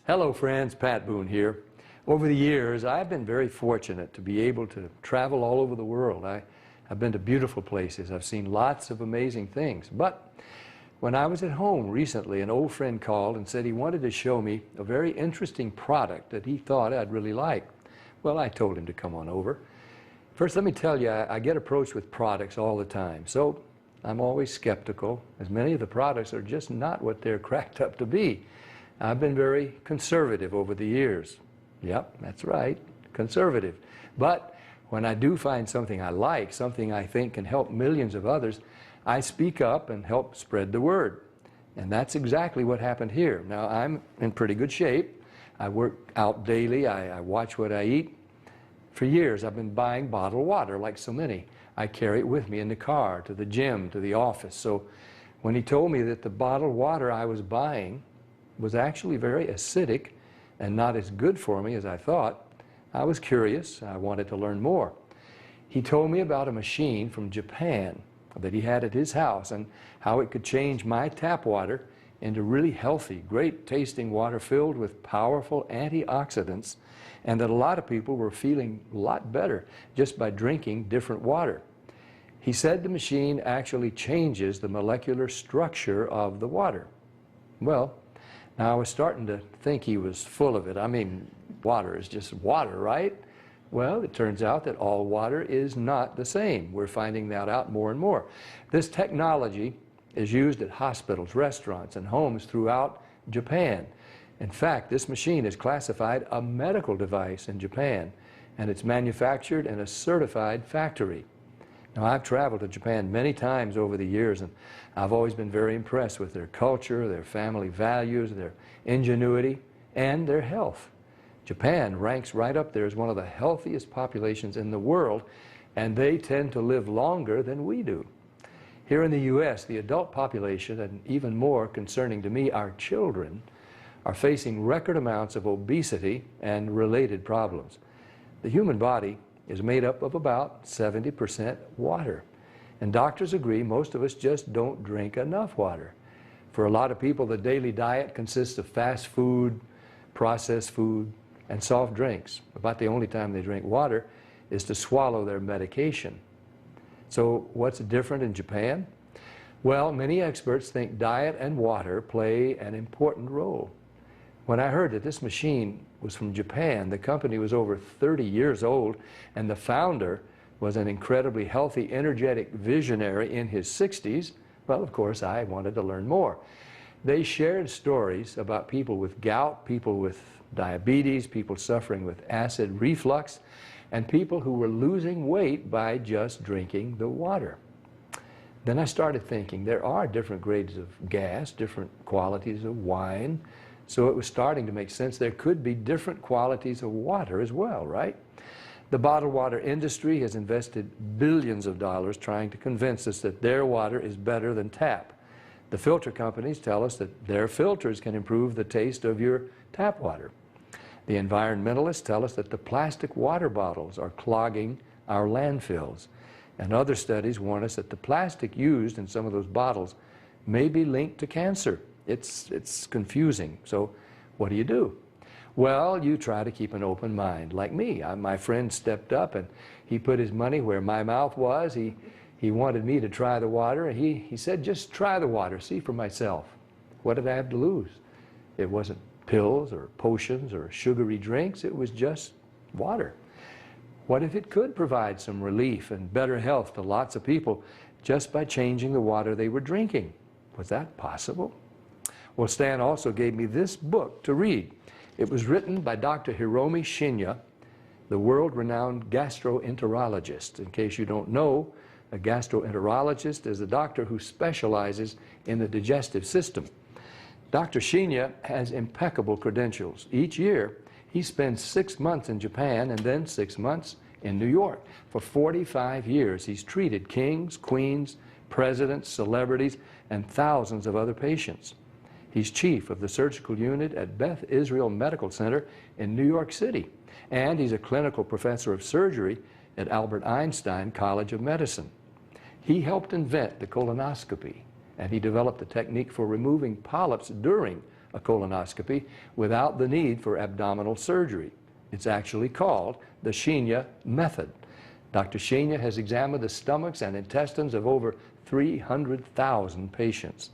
Hello friends, Pat Boone here. Over the years, I've been very fortunate to be able to travel all over the world. I've been to beautiful places. I've seen lots of amazing things. But when I was at home recently, an old friend called and said he wanted to show me a very interesting product that he thought I'd really like. Well, I told him to come on over. First, let me tell you, I get approached with products all the time. So I'm always skeptical, as many of the products are just not what they're cracked up to be. I've been very conservative over the years. Yep, that's right, conservative. But when I do find something I like, something I think can help millions of others, I speak up and help spread the word. And that's exactly what happened here. Now, I'm in pretty good shape. I work out daily. I watch what I eat. For years, I've been buying bottled water like so many. I carry it with me in the car, to the gym, to the office. So when he told me that the bottled water I was buying was actually very acidic and not as good for me as I thought, I was curious. I wanted to learn more. He told me about a machine from Japan that he had at his house and how it could change my tap water into really healthy, great tasting water filled with powerful antioxidants, and that a lot of people were feeling a lot better just by drinking different water. He said the machine actually changes the molecular structure of the water. Well, now I was starting to think he was full of it. I mean, water is just water, right? Well, it turns out that all water is not the same. We're finding that out more and more. This technology is used at hospitals, restaurants, and homes throughout Japan. In fact, this machine is classified a medical device in Japan, and it's manufactured in a certified factory. Now, I've traveled to Japan many times over the years, and I've always been very impressed with their culture, their family values, their ingenuity, and their health. Japan ranks right up there as one of the healthiest populations in the world, and they tend to live longer than we do. Here in the U.S., the adult population, and even more concerning to me, our children, are facing record amounts of obesity and related problems. The human body is made up of about 70% water. And doctors agree most of us just don't drink enough water. For a lot of people, the daily diet consists of fast food, processed food, and soft drinks. About the only time they drink water is to swallow their medication. So what's different in Japan? Well, many experts think diet and water play an important role. When I heard that this machine was from Japan, the company was over 30 years old, and the founder was an incredibly healthy, energetic visionary in his 60s, well, of course, I wanted to learn more. They shared stories about people with gout, people with diabetes, people suffering with acid reflux, and people who were losing weight by just drinking the water. Then I started thinking there are different grades of gas, different qualities of wine, so it was starting to make sense there could be different qualities of water as well, right? The bottled water industry has invested billions of dollars trying to convince us that their water is better than tap. The filter companies tell us that their filters can improve the taste of your tap water. The environmentalists tell us that the plastic water bottles are clogging our landfills. And other studies warn us that the plastic used in some of those bottles may be linked to cancer. It's confusing. So what do? Well, you try to keep an open mind. Like me, my friend stepped up and he put his money where my mouth was. He wanted me to try the water, and he said, just try the water, see for myself. What did I have to lose? It wasn't pills or potions or sugary drinks, it was just water. What if it could provide some relief and better health to lots of people just by changing the water they were drinking? Was that possible? Well, Stan also gave me this book to read. It was written by Dr. Hiromi Shinya, the world-renowned gastroenterologist. In case you don't know, a gastroenterologist is a doctor who specializes in the digestive system. Dr. Shinya has impeccable credentials. Each year, he spends 6 months in Japan and then 6 months in New York. For 45 years, he's treated kings, queens, presidents, celebrities, and thousands of other patients. He's chief of the surgical unit at Beth Israel Medical Center in New York City, and he's a clinical professor of surgery at Albert Einstein College of Medicine. He helped invent the colonoscopy, and he developed the technique for removing polyps during a colonoscopy without the need for abdominal surgery. It's actually called the Shenya method. Dr. Shenya has examined the stomachs and intestines of over 300,000 patients.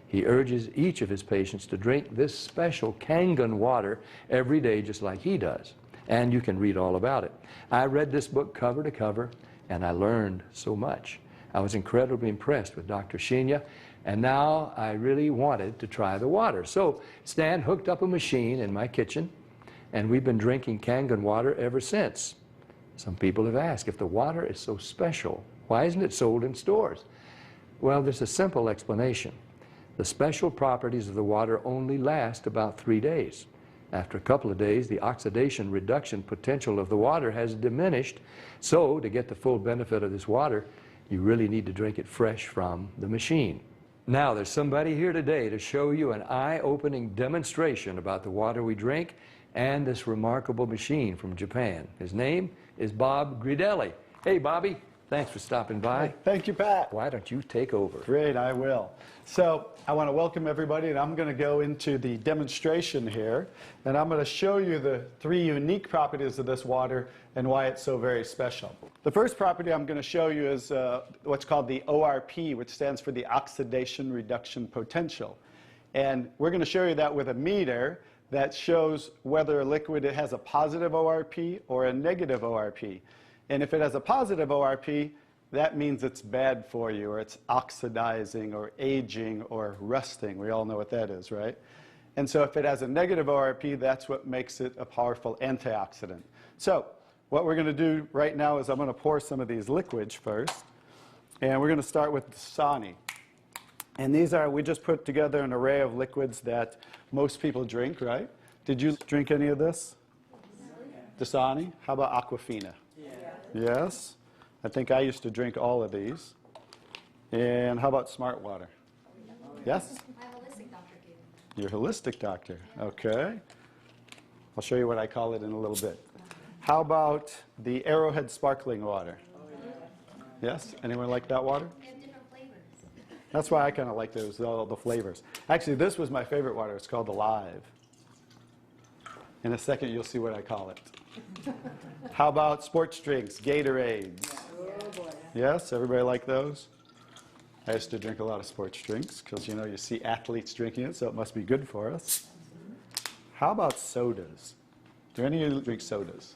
He urges each of his patients to drink this special Kangen water every day just like he does. And you can read all about it. I read this book cover to cover, and I learned so much. I was incredibly impressed with Dr. Shenya, and now I really wanted to try the water. So Stan hooked up a machine in my kitchen, and we've been drinking Kangen water ever since. Some people have asked, if the water is so special, why isn't it sold in stores? Well, there's a simple explanation. The special properties of the water only last about 3 days. After a couple of days, the oxidation reduction potential of the water has diminished. So to get the full benefit of this water, you really need to drink it fresh from the machine. Now, there's somebody here today to show you an eye-opening demonstration about the water we drink and this remarkable machine from Japan. His name is Bob Gridelli. Hey, Bobby. Thanks for stopping by. Thank you, Pat. Why don't you take over? Great, I will. So I want to welcome everybody, and I'm going to go into the demonstration here, and I'm going to show you the 3 unique properties of this water and why it's so very special. The first property I'm going to show you is what's called the ORP, which stands for the oxidation reduction potential. And we're going to show you that with a meter that shows whether a liquid has a positive ORP or a negative ORP. And if it has a positive ORP, that means it's bad for you, or it's oxidizing, or aging, or rusting. We all know what that is, right? And so if it has a negative ORP, that's what makes it a powerful antioxidant. So what we're going to do right now is I'm going to pour some of these liquids first. And we're going to start with Dasani. And these are, we just put together an array of liquids that most people drink, right? Did you drink any of this? Dasani? How about Aquafina? Yes. I think I used to drink all of these. And how about Smart Water? Yes? My holistic doctor gave me. Your holistic doctor. Okay. I'll show you what I call it in a little bit. How about the Arrowhead sparkling water? Yes? Anyone like that water? They have different flavors. That's why I kind of like those, all the flavors. Actually, this was my favorite water. It's called Alive. In a second, you'll see what I call it. How about sports drinks, Gatorades? Yes, everybody like those? I used to drink a lot of sports drinks because, you know, you see athletes drinking it, so it must be good for us. How about sodas? Do any of you drink sodas?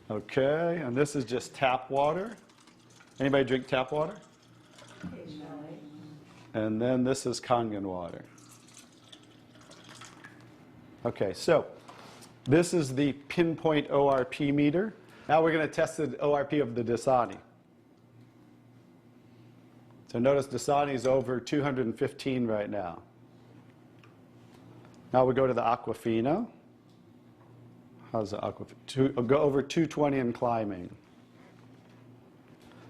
Okay, and this is just tap water. Anybody drink tap water? Occasionally. And then this is Kangen water. Okay, so this is the pinpoint ORP meter. Now we're going to test the ORP of the Dasani. So notice Dasani is over 215 right now. Now we go to the Aquafina. How's the Aquafina? Go over 220 and climbing.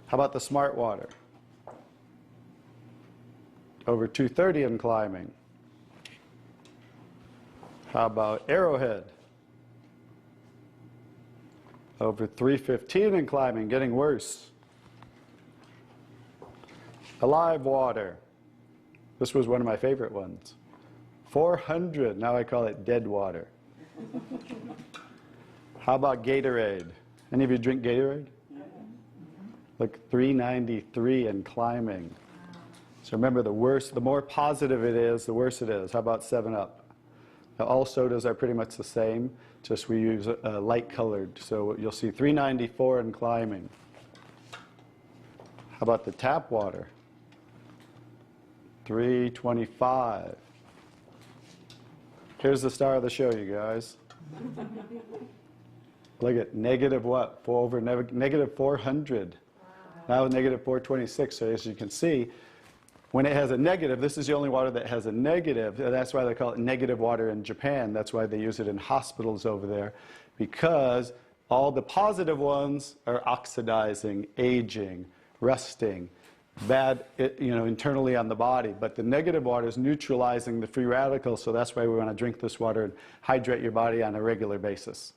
How about the Smart Water? Over 230 and climbing. How about Arrowhead? Over 315 and climbing, getting worse. Alive Water. This was one of my favorite ones. 400, now I call it dead water. How about Gatorade? Any of you drink Gatorade? Look, 393 and climbing. So remember, the more positive it is, the worse it is. How about 7-Up? Now, all sodas are pretty much the same, just we use light colored. So you'll see 394 and climbing. How about the tap water? 325. Here's the star of the show, you guys. Look at negative what? Negative 400. Wow. Now negative 426. So as you can see, when it has a negative, this is the only water that has a negative. That's why they call it negative water in Japan. That's why they use it in hospitals over there, because all the positive ones are oxidizing, aging, rusting, bad, internally on the body. But the negative water is neutralizing the free radicals, so that's why we want to drink this water and hydrate your body on a regular basis.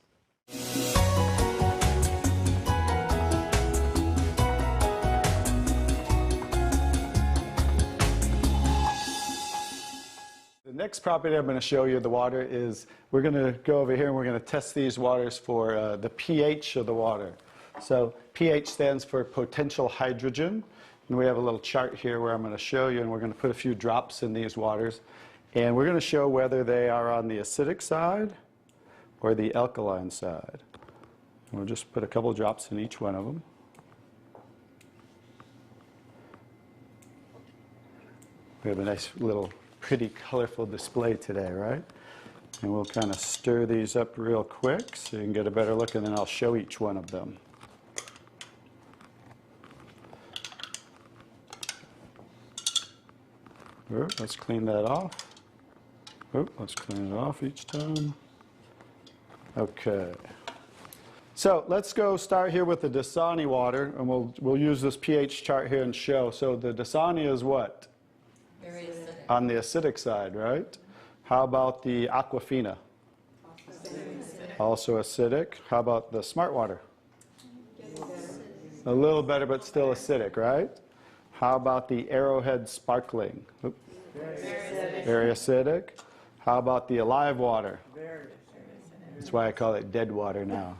Next property I'm going to show you the water is, we're going to go over here and we're going to test these waters for the pH of the water. So pH stands for potential hydrogen. And we have a little chart here where I'm going to show you, and we're going to put a few drops in these waters. And we're going to show whether they are on the acidic side or the alkaline side. And we'll just put a couple drops in each one of them. We have a nice little pretty colorful display today, right? And we'll kind of stir these up real quick so you can get a better look, and then I'll show each one of them. Let's clean that off. Let's clean it off each time. Okay. So let's go start here with the Dasani water, and we'll use this pH chart here and show. So the Dasani is what? Very acidic. On the acidic side, right? How about the Aquafina? Also acidic. How about the Smart Water? A little better, but still acidic, right? How about the Arrowhead Sparkling? Very acidic. How about the Alive Water? That's why I call it dead water now.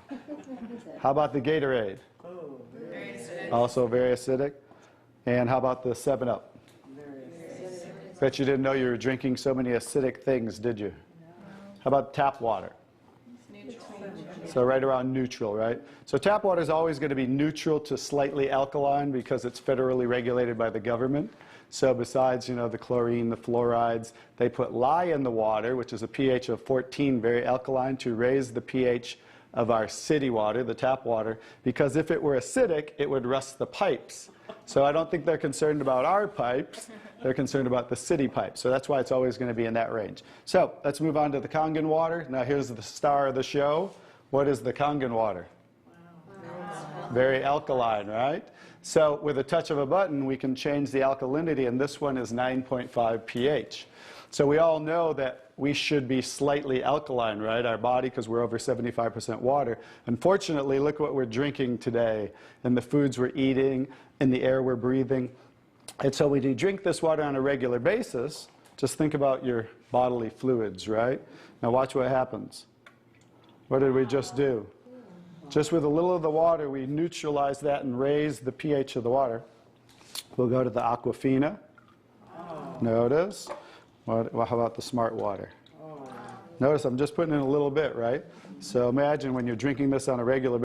How about the Gatorade? Also very acidic. And how about the 7-Up? Bet you didn't know you were drinking so many acidic things, did you? How about tap water? So right around neutral, right? So tap water is always going to be neutral to slightly alkaline because it's federally regulated by the government. So besides, the chlorine, the fluorides, they put lye in the water, which is a pH of 14, very alkaline, to raise the pH of our city water, the tap water, because if it were acidic, it would rust the pipes. So I don't think they're concerned about our pipes. They're concerned about the city pipes. So that's why it's always going to be in that range. So let's move on to the Kangen water. Now here's the star of the show. What is the Kangen water? Very alkaline, right? So with a touch of a button, we can change the alkalinity, and this one is 9.5 pH. So we all know that we should be slightly alkaline, right? Our body, because we're over 75% water. Unfortunately, look what we're drinking today, and the foods we're eating, and the air we're breathing. And so when you drink this water on a regular basis, just think about your bodily fluids, right? Now watch what happens. What did we just do? Just with a little of the water, we neutralize that and raise the pH of the water. We'll go to the Aquafina. Notice. How about the Smart Water? Notice I'm just putting in a little bit, right? So imagine when you're drinking this on a regular basis.